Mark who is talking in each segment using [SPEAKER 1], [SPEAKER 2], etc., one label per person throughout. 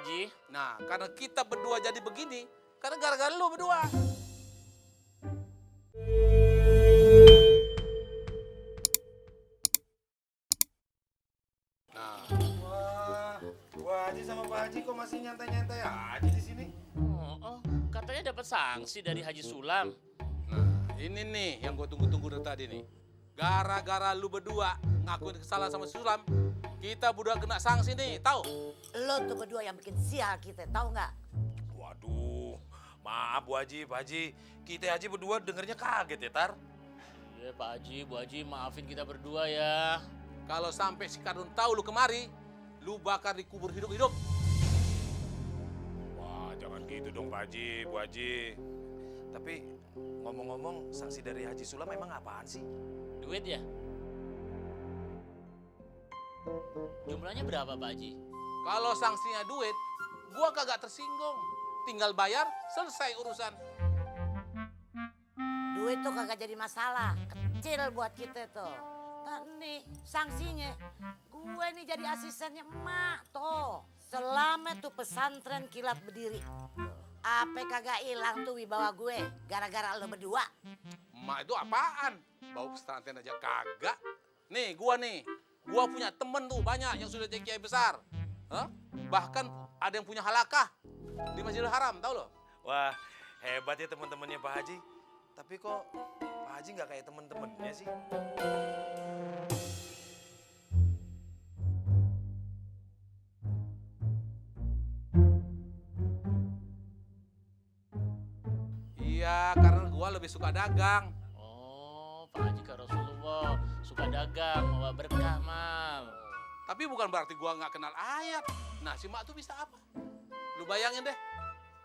[SPEAKER 1] Haji.
[SPEAKER 2] Nah, karena kita berdua jadi begini, karena gara-gara lu berdua. Nah,
[SPEAKER 3] Wah, Haji sama Pak Haji kok masih nyantai-nyantai aja di sini?
[SPEAKER 1] Katanya dapat sanksi dari Haji Sulam.
[SPEAKER 2] nah, ini nih yang gue tunggu-tunggu dari tadi nih. Gara-gara lu berdua ngakuin kesalahan sama si Sulam, kita berdua kena sanksi nih, tahu?
[SPEAKER 4] Lo tuh berdua yang bikin sial kita, tahu nggak?
[SPEAKER 3] Waduh, maaf Bu Haji, Pak Haji. Kita Haji berdua dengernya kaget ya, Tar.
[SPEAKER 1] Iya Pak Haji, Bu Haji maafin kita berdua ya.
[SPEAKER 2] Kalau sampai si Kardun tahu lu kemari, lu bakal dikubur hidup-hidup.
[SPEAKER 3] Wah, jangan gitu dong Pak Haji, Bu Haji. Tapi ngomong-ngomong, sanksi dari Haji Sulam emang apaan sih?
[SPEAKER 1] Duit ya? Jumlahnya berapa Pak Haji?
[SPEAKER 2] Kalau sanksinya duit, gua kagak tersinggung. Tinggal bayar, selesai urusan.
[SPEAKER 4] Duit tuh kagak jadi masalah, kecil buat kita tuh. Nah, nih sanksinya, gue nih jadi asistennya emak tuh. Selama tuh pesantren kilat berdiri, apa kagak hilang tuh wibawa gue gara-gara lo berdua.
[SPEAKER 2] Emak itu apaan? Bau pesantren aja kagak. Nih, gua punya temen tuh banyak yang sudah jadi kiai besar. Hah? Bahkan ada yang punya halakah di Masjidil Haram, tahu lo?
[SPEAKER 3] Wah, hebat ya teman-temannya Pak Haji. Tapi kok Pak Haji nggak kayak temen-temennya sih?
[SPEAKER 2] Iya, karena gua lebih suka dagang.
[SPEAKER 1] Oh, Pak Haji ke Rasulullah suka dagang, bawa berkah mal.
[SPEAKER 2] Tapi bukan berarti gua nggak kenal ayat. Nah, si mak tuh bisa apa? Lu bayangin deh,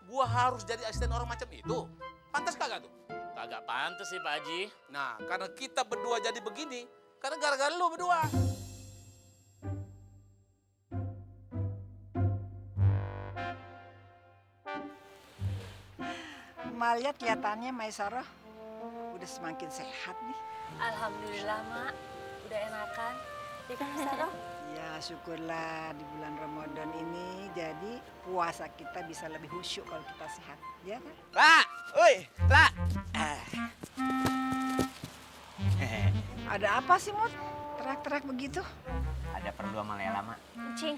[SPEAKER 2] gua harus jadi asisten orang macam itu. Pantas kagak tuh?
[SPEAKER 1] Kagak pantas sih Pak Haji.
[SPEAKER 2] Nah, karena kita berdua jadi begini, karena gara-gara lu berdua.
[SPEAKER 5] Malia kelihatannya Maisarah udah semakin sehat nih.
[SPEAKER 6] Alhamdulillah mak, udah enakan. Ya kan Sarah?
[SPEAKER 5] Ya syukurlah di bulan Ramadan ini jadi puasa kita bisa lebih khusyuk kalau kita sehat, ya kan?
[SPEAKER 7] Lah, woi, lah.
[SPEAKER 5] Ada apa sih Mut? Terak-terak begitu?
[SPEAKER 7] Ada perlu sama Lela, Mak.
[SPEAKER 6] Cing,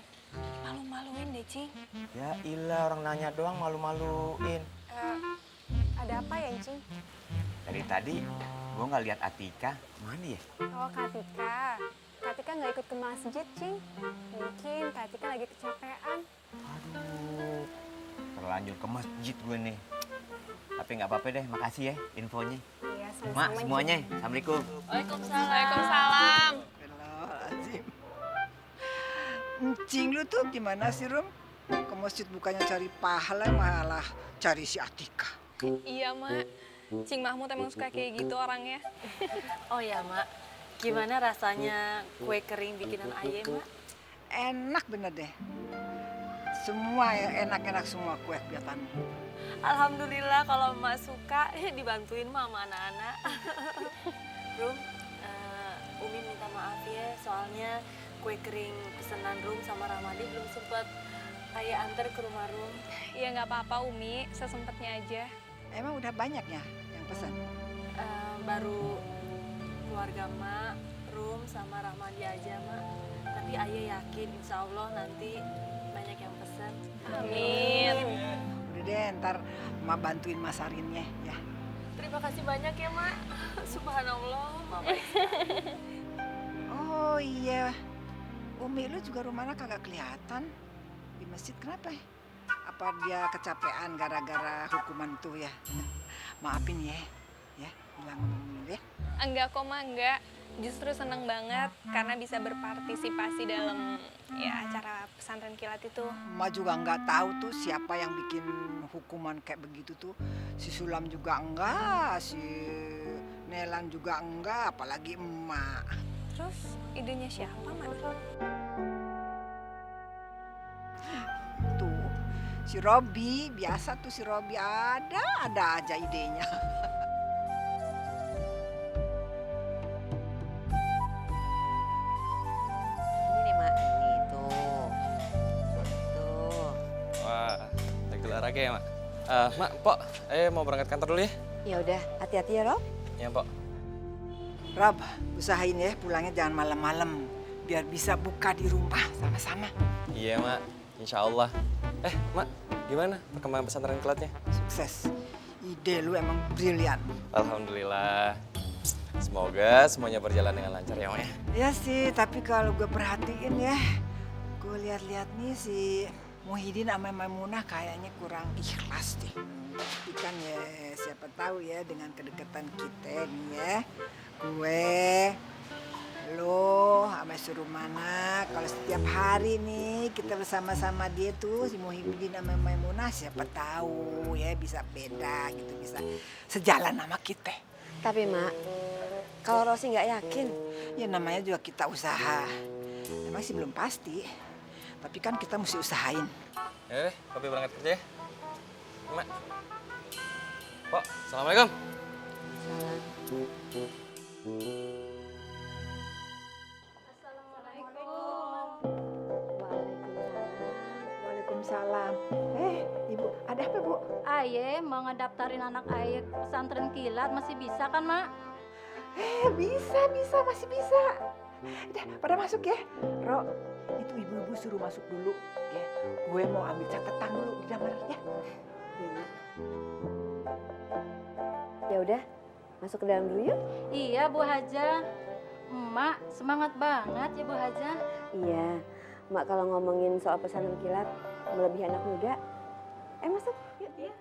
[SPEAKER 6] malu-maluin deh Cing.
[SPEAKER 7] Ya ilah, orang nanya doang malu-maluin.
[SPEAKER 6] Ada apa ya Cing?
[SPEAKER 7] Dari tadi gua nggak lihat Atika. Mana ya?
[SPEAKER 6] Oh Katika. Katika nggak ikut ke masjid Cing. Mungkin Katika lagi kecapean.
[SPEAKER 7] Aduh, terlanjur ke masjid gue nih. Tapi nggak apa-apa deh, makasih ya infonya.
[SPEAKER 6] Iya sama-sama.
[SPEAKER 7] Mak,
[SPEAKER 6] Cing.
[SPEAKER 7] semuanya. Assalamualaikum.
[SPEAKER 6] Waalaikumsalam. Waalaikumsalam.
[SPEAKER 5] Astagfirullahaladzim. Encing lu tuh gimana sih Rum? Ke masjid bukannya cari pahala malah cari si Atika.
[SPEAKER 6] Iya mak. Cing Mahmud emang suka kayak gitu orangnya.
[SPEAKER 8] Oh ya mak, gimana rasanya kue kering bikinan ayah mak?
[SPEAKER 5] Enak bener deh. Semua ya enak-enak semua kue kelihatan.
[SPEAKER 8] Alhamdulillah kalau emak suka dibantuin mah sama anak-anak. Rum, Umi minta maaf ya soalnya kue kering pesanan Rum sama Ramadi belum sempet ayah antar ke rumah Rum.
[SPEAKER 6] Iya nggak apa-apa Umi, sesempatnya aja.
[SPEAKER 5] Emang udah banyak ya yang pesan?
[SPEAKER 8] Baru keluarga mak, Rum sama Ramadi aja mak. Tapi ayah yakin insya Allah nanti banyak yang pesan.
[SPEAKER 6] Amin.
[SPEAKER 5] Udah deh ntar emak bantuin masarinnya ya.
[SPEAKER 8] Terima kasih banyak ya mak. Subhanallah, mak baik.
[SPEAKER 5] Oh iya, Umi lu juga rumahnya kagak kelihatan di masjid, kenapa? Apa dia kecapean gara-gara hukuman tuh ya? Maafin ya, bilang Umi ya.
[SPEAKER 6] Enggak kok mak, enggak. Justru seneng banget karena bisa berpartisipasi dalam ya acara pesantren kilat itu.
[SPEAKER 5] Emak juga nggak tahu tuh siapa yang bikin hukuman kayak begitu tuh. Si Sulam juga enggak, si Nelan juga enggak, apalagi emak.
[SPEAKER 6] Terus idenya siapa mak?
[SPEAKER 5] Tuh, si Robi, biasa tuh si Robi ada aja idenya.
[SPEAKER 8] Ini nih mak, ini tuh. Tuh.
[SPEAKER 9] olahraga ya, Mak. Mak, Pok, mau berangkat kantor dulu ya?
[SPEAKER 5] Ya udah, hati-hati ya, Rob.
[SPEAKER 9] Ya, Pok.
[SPEAKER 5] Rob, usahain ya pulangnya jangan malam-malam. Biar bisa buka di rumah sama-sama.
[SPEAKER 9] Iya, Mak. Insya Allah. Mak, gimana perkembangan pesantren kilatnya?
[SPEAKER 5] Sukses. Ide lu emang brilian.
[SPEAKER 9] Alhamdulillah. Semoga semuanya berjalan dengan lancar ya, Mak ya.
[SPEAKER 5] Ya sih, tapi kalau gue perhatiin ya, gue lihat-lihat nih si Muhyiddin sama Maimunah kayaknya kurang ikhlas deh. Tapi kan ya siapa tahu ya dengan kedekatan kita nih ya, gue, lo sama Surumana, kalau setiap hari nih kita bersama-sama dia tuh si Muhyiddin sama Maimunah, siapa tahu ya bisa beda gitu, bisa sejalan sama kita.
[SPEAKER 8] Tapi Mak, kalau Rosi nggak yakin,
[SPEAKER 5] Ya namanya juga kita usaha. Emang sih belum pasti, tapi kan kita mesti usahain.
[SPEAKER 9] Ya deh, Papi berangkat kerja ya. Mak. Pok, Assalamualaikum.
[SPEAKER 5] Waalaikumsalam. Ibu, ada apa Bu?
[SPEAKER 10] Aye mau ngedaftarin anak Aye ke pesantren kilat masih bisa kan, Mak?
[SPEAKER 5] Bisa, masih bisa. Udah, pada masuk ya. Ro, itu ibu-ibu suruh masuk dulu ya. Gue mau ambil catatan dulu di kamar ya.
[SPEAKER 8] ya udah masuk ke dalam dulu yuk.
[SPEAKER 10] Iya, Bu Haja. Emak semangat banget ya, Bu Haja.
[SPEAKER 8] Iya, Mak kalau ngomongin soal pesantren kilat melebihi anak muda. Masuk, yuk. Iya.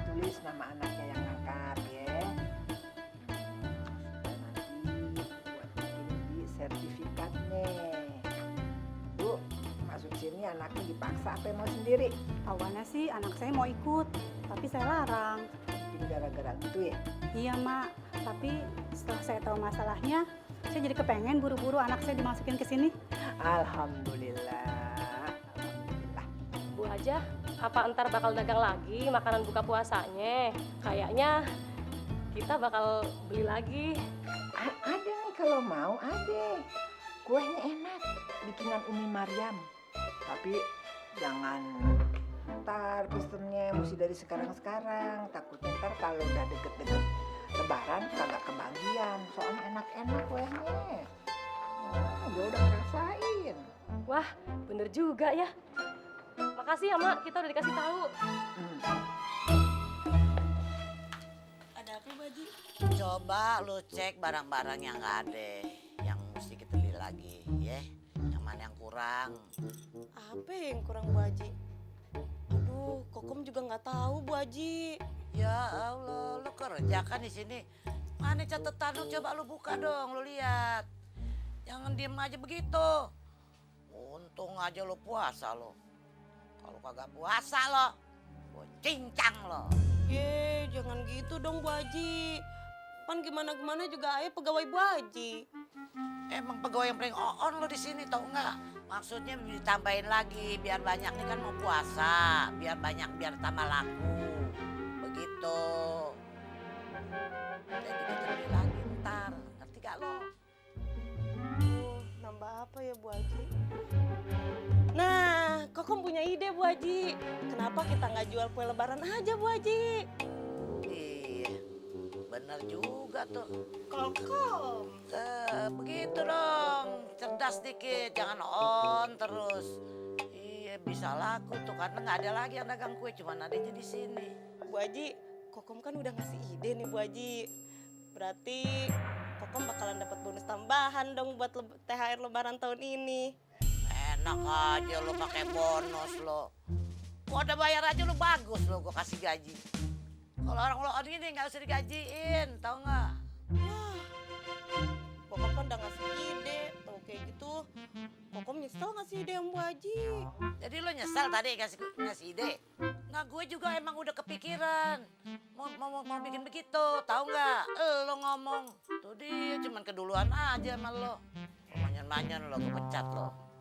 [SPEAKER 5] Tulis nama anaknya yang angkat ya. Nanti buat bikin di sertifikatnya. Bu, masuk sini anaknya dipaksa apa mau sendiri?
[SPEAKER 11] Awalnya sih anak saya mau ikut, tapi saya larang.
[SPEAKER 5] Ini gara-gara itu ya?
[SPEAKER 11] Iya, Mak. Tapi setelah saya tahu masalahnya, saya jadi kepengen buru-buru anak saya dimasukin ke sini.
[SPEAKER 5] Alhamdulillah.
[SPEAKER 12] Bu Haja, apa ntar bakal dagang lagi makanan buka puasanya? Kayaknya kita bakal beli lagi.
[SPEAKER 5] Ada nih kalau mau, ada. Kuenya enak, bikinan Umi Maryam. Tapi jangan ntar pesennya mesti dari sekarang-sekarang. Takutnya ntar kalau udah deket-deket Lebaran kagak kebagian. Soalnya enak-enak kuenya. Nah, gue udah ngerasain.
[SPEAKER 12] Wah, bener juga ya. Makasih ya, Mak. Kita udah dikasih tahu.
[SPEAKER 4] Ada apa, Bu Haji? Coba lu cek barang-barang yang nggak ada, yang mesti kita beli lagi, ya. Yang mana yang kurang?
[SPEAKER 8] Apa yang kurang Bu Haji? Aduh, Kokom juga nggak tahu Bu Haji.
[SPEAKER 4] Ya Allah, lu kerja kan di sini. Mana catatan lu? Coba lu buka dong, lu lihat. Jangan diem aja begitu. Untung aja lu puasa lo. Kalau kagak puasa lo, gua cincang lo.
[SPEAKER 8] Jangan gitu dong Bu Haji. Pan gimana-gimana juga ayah pegawai Bu Haji.
[SPEAKER 4] Emang pegawai yang paling on lo di sini, tau nggak? Maksudnya ditambahin lagi biar banyak, nih kan mau puasa, biar banyak, biar tambah laku. Begitu. Jadi kita beli lagi ntar, ngerti gak lo?
[SPEAKER 8] Nambah apa ya Bu Haji? Nah, Kokom punya ide Bu Haji. Kenapa kita nggak jual kue lebaran aja Bu Haji?
[SPEAKER 4] Iya, bener juga tuh.
[SPEAKER 8] Kokom.
[SPEAKER 4] Begitu dong, cerdas dikit, jangan on terus. Iya, bisa laku tuh karena nggak ada lagi yang dagang kue, cuma adanya di sini.
[SPEAKER 8] Bu Haji, Kokom kan udah ngasih ide nih Bu Haji. Berarti Kokom bakalan dapat bonus tambahan dong buat THR Lebaran tahun ini.
[SPEAKER 4] Enak aja lo pakai bonus lo. Gua udah bayar aja lo bagus lo, gua kasih gaji. Kalau orang lo on ini nggak usah digajiin, tau nggak?
[SPEAKER 8] Kokom kan udah ngasih ide, tau kayak gitu. Kokom nyesel ngasih ide yang Bu Haji.
[SPEAKER 4] Jadi lo nyesel tadi ngasih ide? Nah gue juga emang udah kepikiran mau bikin begitu, tahu nggak? Lo ngomong, tuh dia cuman keduluan aja sama lo. Manyan-manyan lo, gue pecat lo.